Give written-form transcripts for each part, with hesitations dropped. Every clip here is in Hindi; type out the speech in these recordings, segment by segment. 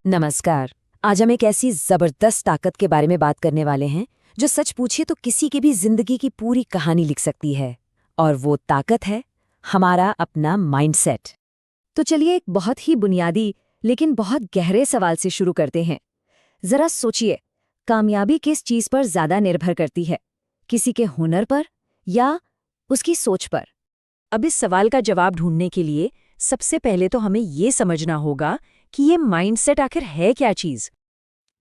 नमस्कार। आज हम एक ऐसी जबरदस्त ताकत के बारे में बात करने वाले हैं जो सच पूछे तो किसी की भी जिंदगी की पूरी कहानी लिख सकती है। और वो ताकत है हमारा अपना माइंडसेट। तो चलिए एक बहुत ही बुनियादी लेकिन बहुत गहरे सवाल से शुरू करते हैं। जरा सोचिए, कामयाबी किस चीज पर ज्यादा निर्भर करती है? किसी के हुनर पर या उसकी सोच पर? अब इस सवाल का जवाब ढूंढने के लिए सबसे पहले तो हमें ये समझना होगा कि ये माइंडसेट आखिर है क्या चीज।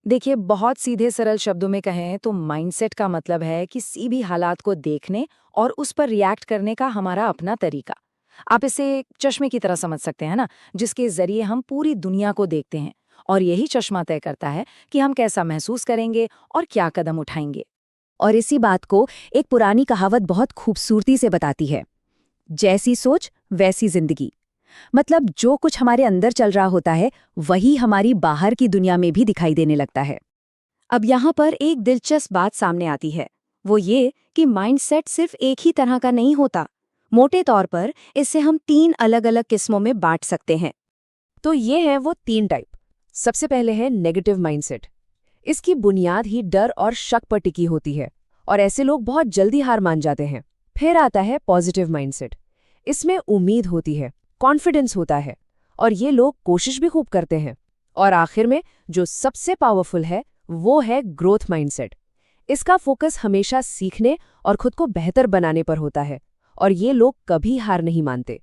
देखिए, बहुत सीधे सरल शब्दों में कहें तो माइंडसेट का मतलब है किसी भी हालात को देखने और उस पर रिएक्ट करने का हमारा अपना तरीका। आप इसे एक चश्मे की तरह समझ सकते हैं ना, जिसके जरिए हम पूरी दुनिया को देखते हैं और यही चश्मा तय करता है कि हम कैसा महसूस करेंगे और क्या कदम उठाएंगे। और इसी बात को एक पुरानी कहावत बहुत खूबसूरती से बताती है, जैसी सोच वैसी जिंदगी। मतलब जो कुछ हमारे अंदर चल रहा होता है वही हमारी बाहर की दुनिया में भी दिखाई देने लगता है। अब यहाँ पर एक दिलचस्प बात सामने आती है, वो ये कि माइंडसेट सिर्फ एक ही तरह का नहीं होता। मोटे तौर पर इसे हम 3 अलग-अलग किस्मों में बांट सकते हैं। तो ये है वो 3 टाइप। सबसे पहले है नेगेटिव माइंडसेट। इसकी बुनियाद ही डर और शक पर टिकी होती है और ऐसे लोग बहुत जल्दी हार मान जाते हैं। फिर आता है पॉजिटिव माइंडसेट। इसमें उम्मीद होती है, कॉन्फिडेंस होता है और ये लोग कोशिश भी खूब करते हैं। और आखिर में जो सबसे पावरफुल है वो है ग्रोथ माइंडसेट। इसका फोकस हमेशा सीखने और खुद को बेहतर बनाने पर होता है और ये लोग कभी हार नहीं मानते।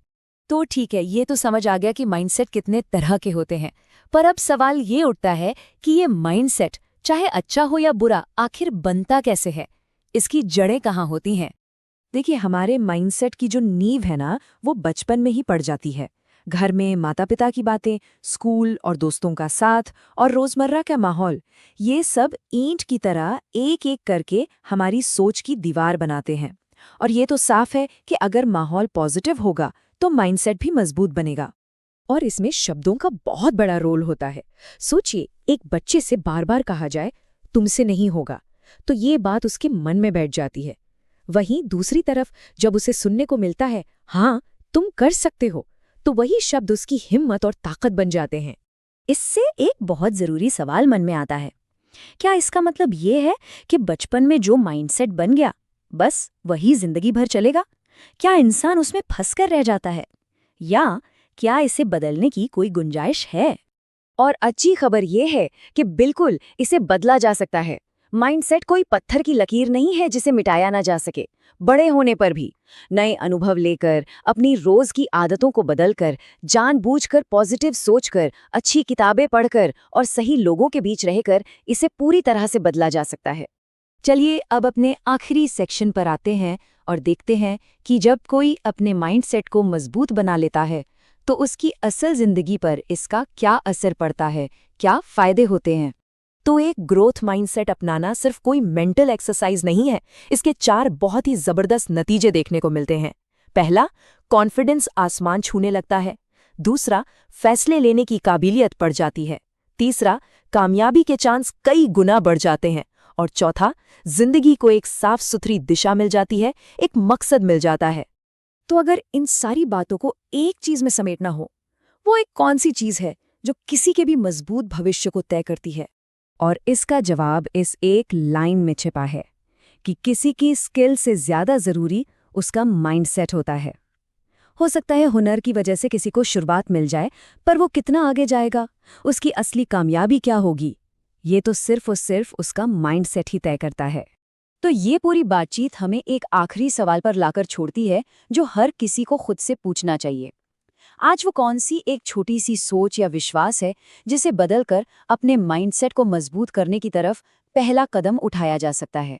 तो ठीक है, ये तो समझ आ गया कि माइंडसेट कितने तरह के होते हैं। पर अब सवाल ये उठता है कि ये माइंडसेट चाहे अच्छा हो या बुरा, आखिर बनता कैसे है? इसकी जड़ें कहाँ होती हैं? देखिए, हमारे माइंडसेट की जो नींव है ना, वो बचपन में ही पड़ जाती है। घर में माता पिता की बातें, स्कूल और दोस्तों का साथ और रोजमर्रा का माहौल, ये सब ईंट की तरह एक एक करके हमारी सोच की दीवार बनाते हैं। और ये तो साफ है कि अगर माहौल पॉजिटिव होगा तो माइंडसेट भी मजबूत बनेगा। और इसमें शब्दों का बहुत बड़ा रोल होता है। सोचिए, एक बच्चे से बार बार कहा जाए तुमसे नहीं होगा, तो ये बात उसके मन में बैठ जाती है। वहीं दूसरी तरफ जब उसे सुनने को मिलता है हाँ तुम कर सकते हो, तो वही शब्द उसकी हिम्मत और ताकत बन जाते हैं। इससे एक बहुत जरूरी सवाल मन में आता है, क्या इसका मतलब ये है कि बचपन में जो माइंडसेट बन गया बस वही जिंदगी भर चलेगा? क्या इंसान उसमें फंसकर रह जाता है, या क्या इसे बदलने की कोई गुंजाइश है? और अच्छी खबर यह है कि बिल्कुल इसे बदला जा सकता है। माइंडसेट कोई पत्थर की लकीर नहीं है जिसे मिटाया ना जा सके। बड़े होने पर भी नए अनुभव लेकर, अपनी रोज की आदतों को बदलकर, जानबूझकर पॉजिटिव सोचकर, अच्छी किताबें पढ़कर और सही लोगों के बीच रहकर इसे पूरी तरह से बदला जा सकता है। चलिए अब अपने आखिरी सेक्शन पर आते हैं और देखते हैं कि जब कोई अपने माइंडसेट को मजबूत बना लेता है तो उसकी असल जिंदगी पर इसका क्या असर पड़ता है, क्या फायदे होते हैं। तो एक ग्रोथ माइंडसेट अपनाना सिर्फ कोई मेंटल एक्सरसाइज नहीं है। इसके 4 बहुत ही जबरदस्त नतीजे देखने को मिलते हैं। पहला, कॉन्फिडेंस आसमान छूने लगता है। दूसरा, फैसले लेने की काबिलियत बढ़ जाती है। तीसरा, कामयाबी के चांस कई गुना बढ़ जाते हैं। और चौथा, जिंदगी को एक साफ सुथरी दिशा मिल जाती है, एक मकसद मिल जाता है। तो अगर इन सारी बातों को एक चीज में समेटना हो, वो एक कौन सी चीज है जो किसी के भी मजबूत भविष्य को तय करती है? और इसका जवाब इस एक लाइन में छिपा है कि किसी की स्किल से ज्यादा जरूरी उसका माइंडसेट होता है। हो सकता है हुनर की वजह से किसी को शुरुआत मिल जाए, पर वो कितना आगे जाएगा, उसकी असली कामयाबी क्या होगी, ये तो सिर्फ और सिर्फ उसका माइंडसेट ही तय करता है। तो ये पूरी बातचीत हमें एक आखिरी सवाल पर लाकर छोड़ती है जो हर किसी को खुद से पूछना चाहिए। आज वो कौन सी एक छोटी सी सोच या विश्वास है जिसे बदलकर अपने माइंडसेट को मजबूत करने की तरफ पहला कदम उठाया जा सकता है?